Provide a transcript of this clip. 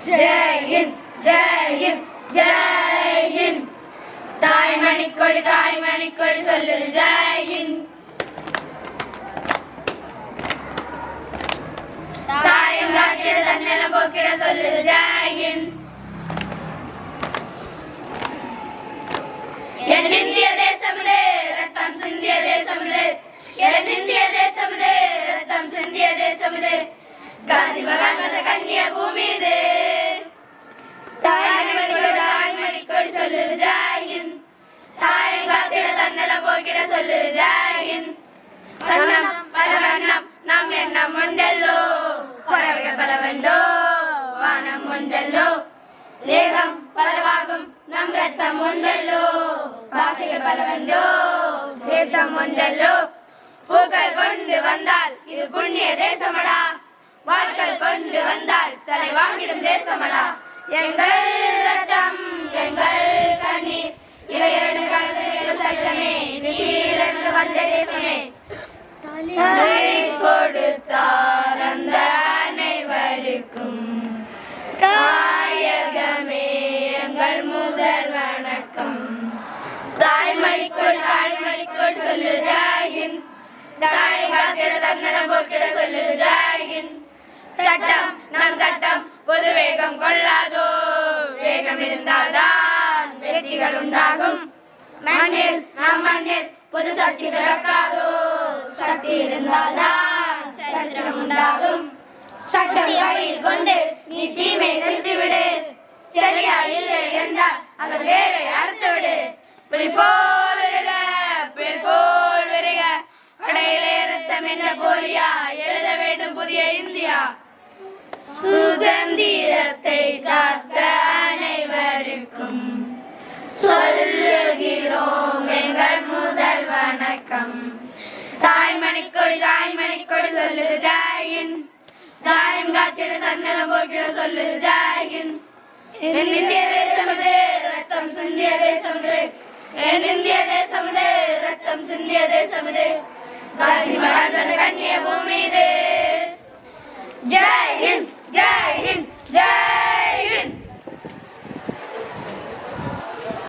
ஜெய் ஹிந்த் ஜெய் ஹிந்த் ஜெய் ஹிந்த். தாய்மணி கொடி சொல்லுது ஜெய் ஹிந்த். தாயம் காக்கிட தன்னலம் போக்கிட சொல்லுது ஜெய் ஹிந்த். என் இந்திய தேசமிது ரத்தம் சிந்திய தேசமிது. என் இந்திய தேசமிது ரத்தம் சிந்திய தேசமிது. காந்தி மகான் வந்த கண்ணிய பூமி இது. தாய்மணி கொடி சொல்லுது ஜெய் ஹிந்த். தாயம் காத்திட தன்னலம் போக்கிட சொல்லுது ஜெய் ஹிந்த். வண்ணம் பல வண்ணம் நம் எண்ணம் உண்டல்லோ. பறவைகள் பலவண்டோ வானம் உண்டல்லோ. தேகம் பலவாகும் நம் ரத்தம் உண்டல்லோ. பாஷைகள் பலவண்டோ தேசம் உண்டல்லோ. பூக்கள் கொண்டு வந்தால் இது புண்ணிய தேசமடா. வாட்கள் கொண்டு வந்தால் தலை வாங்கிடும் தேசமடா. எங்கள் ரத்தம் எங்கள் கண்ணீர் இளையரண்டு கலந்தது சட்டமே. இது ஈழந்து வந்த தேசமே. கொடுத்தார் அந்த அனைவருக்கும் தாயகமே எங்கள் முதல் வணக்கம். தாய்மணி கொடி சொல்லு ஜெய் ஹிந்த். தாயம் காத்திட தன்னலம் போக்கிட சொல்லு ஜெய் ஹிந்த். சட்டம் நம் சட்டம் பொது வேகம் கொள்ளாதோ. வேகம் இருந்தால்தான் வெற்றிகள் உண்டாகும். மண்ணில் நம் மண்ணில் பொது சக்தி பிறக்காதோ. சக்தி இருந்தால்தான் சரித்திரம் உண்டாகும். சட்டம் கையில் கொண்டு நீ தீமை நிறுத்திவிடு. சரியா இல்லை என்றால் அதன் வேலை அறுத்து விடு. புலி போல் விழுக புயல் போல் விருக. கடையிலே ரத்தம் என்ன போலியா எழுத வேண்டும் புதிய இந்தியா. சுதந்திரத்தை காத்த அனைவருக்கும் சொல்லுகிறோம் எங்கள் முதல் வணக்கம். தாய்மணி கொடி சொல்லுது ஜெய் ஹிந்த். தாயம் காத்திட தன்னலம் போக்கிட சொல்லுது ஜெய் ஹிந்த். என் இந்திய தேசமிது ரத்தம் சிந்திய தேசமிது. என் இந்திய தேசமிது ரத்தம் சிந்திய தேசமிது. காந்தி மகான்